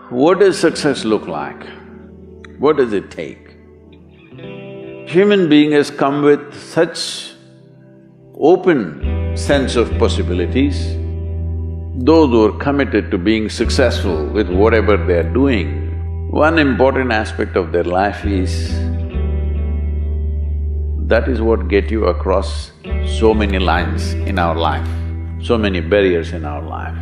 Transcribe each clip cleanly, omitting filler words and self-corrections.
What does success look like? What does it take? Human being has come with such open sense of possibilities. Those who are committed to being successful with whatever they are doing, one important aspect of their life is that is what get you across so many lines in our life, so many barriers in our life.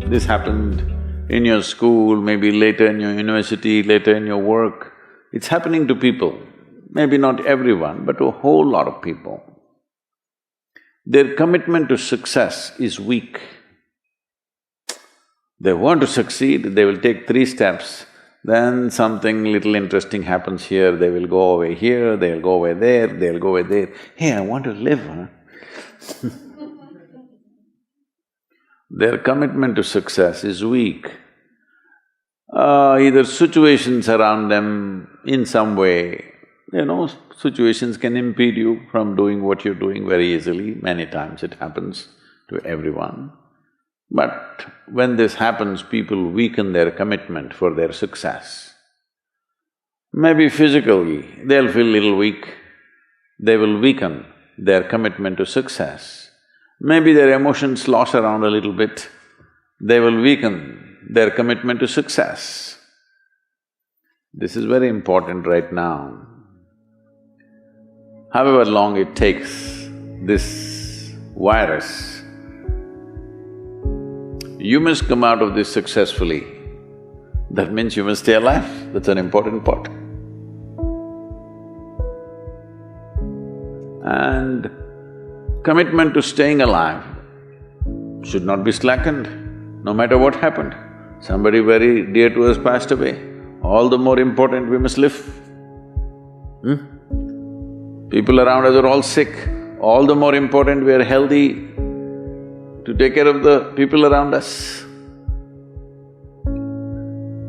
This happened in your school, maybe later in your university, later in your work. It's happening to people, maybe not everyone, but to a whole lot of people. Their commitment to success is weak. They want to succeed, they will take 3 steps, then something little interesting happens here, they will go away here, they'll go away there, they'll go away there. Hey, I want to live, huh? Their commitment to success is weak. Either situations around them in some way, situations can impede you from doing what you're doing very easily. Many times it happens to everyone. But when this happens, people weaken their commitment for their success. Maybe physically, they'll feel little weak, they will weaken their commitment to success. Maybe their emotions slosh around a little bit, they will weaken their commitment to success. This is very important right now. However long it takes, this virus, you must come out of this successfully. That means you must stay alive, that's an important part. And commitment to staying alive should not be slackened, no matter what happened. Somebody very dear to us passed away, all the more important we must live. People around us are all sick, all the more important we are healthy to take care of the people around us.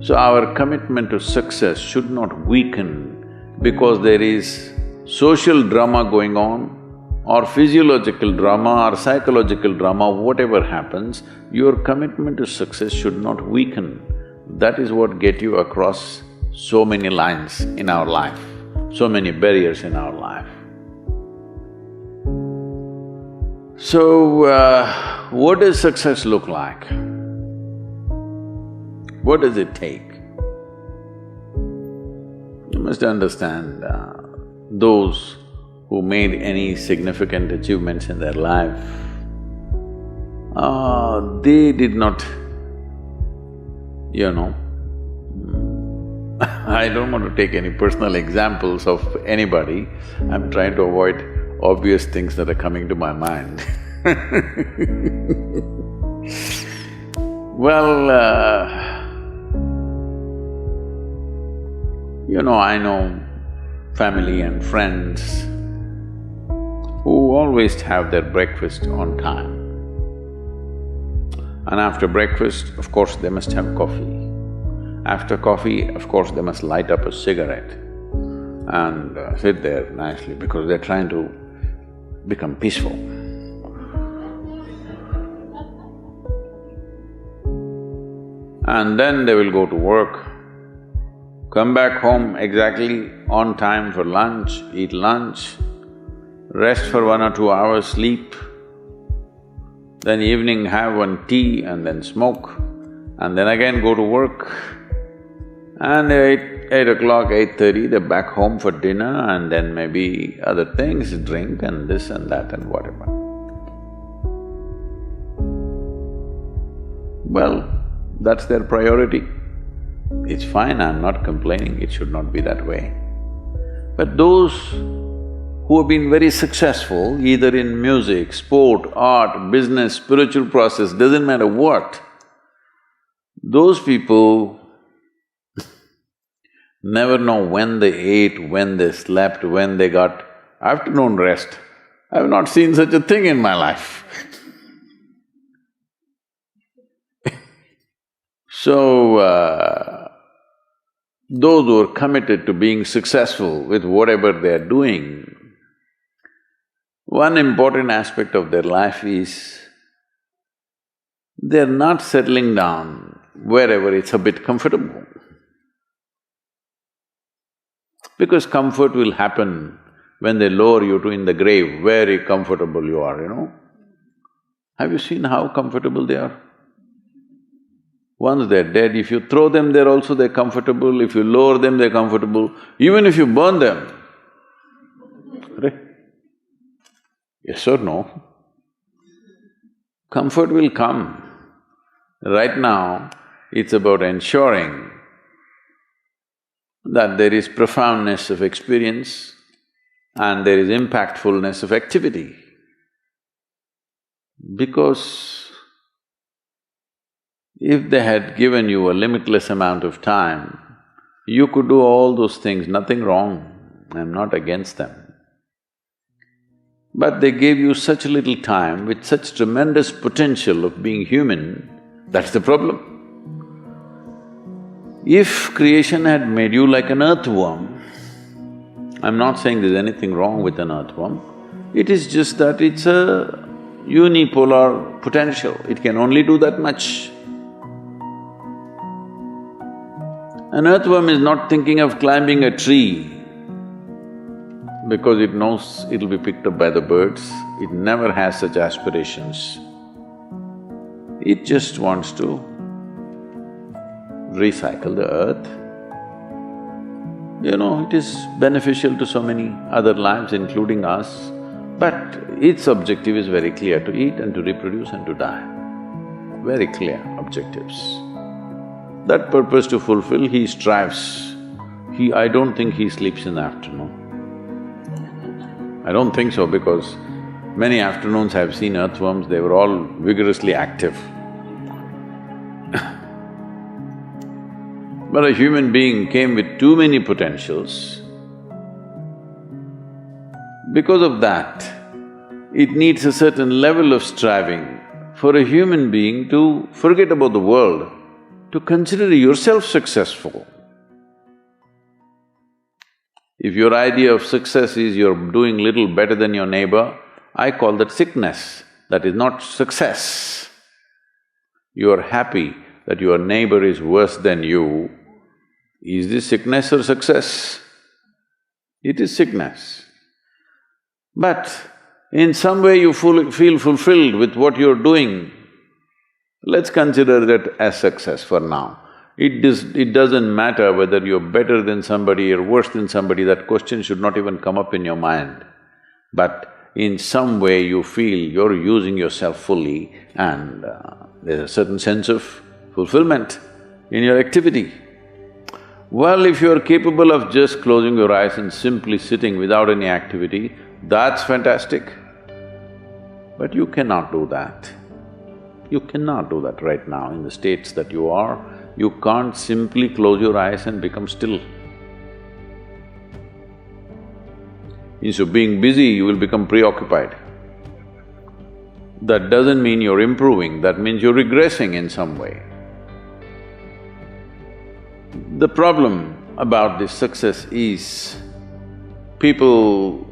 So our commitment to success should not weaken because there is social drama going on, or physiological drama or psychological drama, whatever happens, your commitment to success should not weaken. That is what get you across so many lines in our life, so many barriers in our life. So, what does success look like? What does it take? You must understand, those who made any significant achievements in their life, they did not, I don't want to take any personal examples of anybody, I'm trying to avoid obvious things that are coming to my mind. Well, I know family and friends who always have their breakfast on time. And after breakfast, of course, they must have coffee. After coffee, of course, they must light up a cigarette and sit there nicely because they're trying to become peaceful. And then they will go to work, come back home exactly on time for lunch, eat lunch, rest for 1 or 2 hours, sleep, then evening have one tea and then smoke, and then again go to work. And eight o'clock, 8:30, they're back home for dinner and then maybe other things, drink and this and that and whatever. Well, that's their priority. It's fine, I'm not complaining, it should not be that way. But those who have been very successful, either in music, sport, art, business, spiritual process, doesn't matter what, those people never know when they ate, when they slept, when they got afternoon rest. I've not seen such a thing in my life. So, those who are committed to being successful with whatever they are doing, One important aspect of their life is they're not settling down wherever it's a bit comfortable. Because comfort will happen when they lower you to in the grave, very comfortable you are, you know. Have you seen how comfortable they are? Once they're dead, if you throw them there also they're comfortable, if you lower them they're comfortable, even if you burn them. Right? Yes or no? Comfort will come. Right now, it's about ensuring that there is profoundness of experience and there is impactfulness of activity. Because if they had given you a limitless amount of time, you could do all those things, nothing wrong, I'm not against them. But they gave you such little time with such tremendous potential of being human, that's the problem. If creation had made you like an earthworm, I'm not saying there's anything wrong with an earthworm, it is just that it's a unipolar potential, it can only do that much. An earthworm is not thinking of climbing a tree because it knows it'll be picked up by the birds, it never has such aspirations. It just wants to recycle the earth. You know, it is beneficial to so many other lives, including us, but its objective is very clear, to eat and to reproduce and to die. Very clear objectives. That purpose to fulfill, he strives. I don't think he sleeps in the afternoon. I don't think so because many afternoons I've seen earthworms, they were all vigorously active. But a human being came with too many potentials. Because of that, it needs a certain level of striving for a human being to forget about the world, to consider yourself successful. If your idea of success is you're doing little better than your neighbor, I call that sickness, that is not success. You are happy that your neighbor is worse than you. Is this sickness or success? It is sickness. But in some way you feel fulfilled with what you're doing, let's consider that as success for now. It doesn't matter whether you're better than somebody or worse than somebody, that question should not even come up in your mind. But in some way you feel you're using yourself fully and there's a certain sense of fulfillment in your activity. Well, if you're capable of just closing your eyes and simply sitting without any activity, that's fantastic. But you cannot do that. You cannot do that right now in the states that you are. You can't simply close your eyes and become still. Instead of being busy, you will become preoccupied. That doesn't mean you're improving, that means you're regressing in some way. The problem about this success is people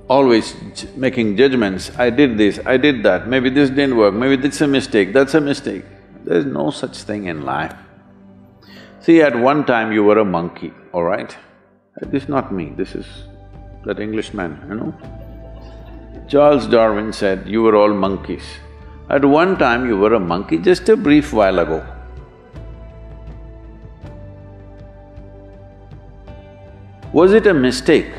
always making judgments, I did this, I did that, maybe this didn't work, maybe this is a mistake, that's a mistake. There's no such thing in life. See, at one time you were a monkey, all right? This is not me, this is that Englishman, you know? Charles Darwin said, you were all monkeys. At one time you were a monkey, just a brief while ago. Was it a mistake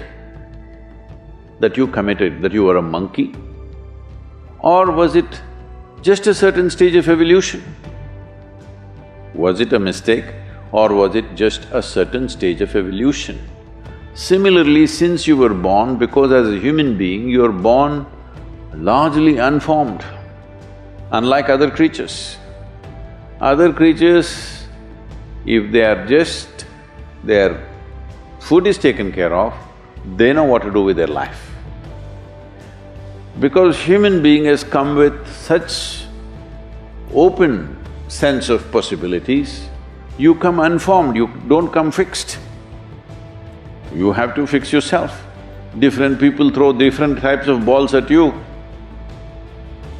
that you committed, that you were a monkey? Or was it just a certain stage of evolution? Was it a mistake or was it just a certain stage of evolution? Similarly, since you were born, because as a human being, you are born largely unformed, unlike other creatures. Other creatures, if they are just… their food is taken care of, they know what to do with their life. Because human being has come with such open sense of possibilities, you come unformed, you don't come fixed. You have to fix yourself. Different people throw different types of balls at you.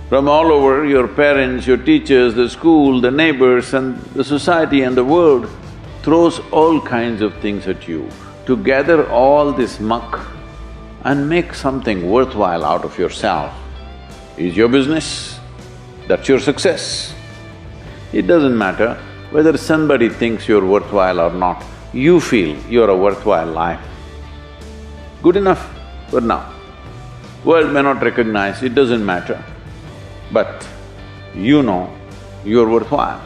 From all over, your parents, your teachers, the school, the neighbors and the society and the world throws all kinds of things at you. To gather all this muck and make something worthwhile out of yourself is your business. That's your success. It doesn't matter whether somebody thinks you're worthwhile or not, you feel you're a worthwhile life. Good enough for now. World may not recognize, it doesn't matter. But you know you're worthwhile.